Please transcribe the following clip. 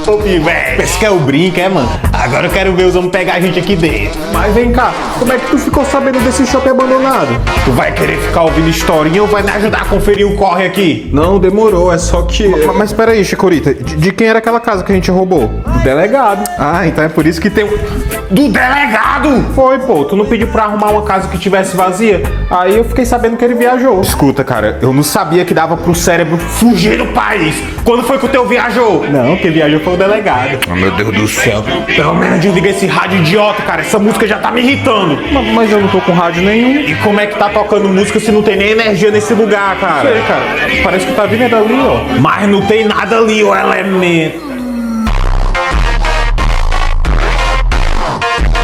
Ô, filho, velho. Esse que é o brinco, é, mano? Agora eu quero ver os homens pegar a gente aqui dentro. Mas vem cá, como é que tu ficou sabendo desse shopping abandonado? Tu vai querer ficar ouvindo historinha ou vai me ajudar a conferir o corre aqui? Não, demorou, é só que... Mas espera aí, Chicorita. De quem era aquela casa que a gente roubou? Do delegado. Ah, então é por isso que tem Do delegado! Foi, pô, tu não pediu pra arrumar uma casa que tivesse vazia? Aí eu fiquei sabendo que ele viajou. Escuta, cara, eu não sabia que dava pro cérebro fugir do país. Quando foi que o teu viajou? Não, quem viajou foi o delegado. Oh, meu Deus do céu. Pelo menos desliga esse rádio idiota, cara. Essa música já tá me irritando. Mas eu não tô com rádio nenhum. E como é que tá tocando música se não tem nem energia nesse lugar, cara? Sei, cara. Parece que tá vindo dali, ó. Mas não tem nada ali, ô elemento.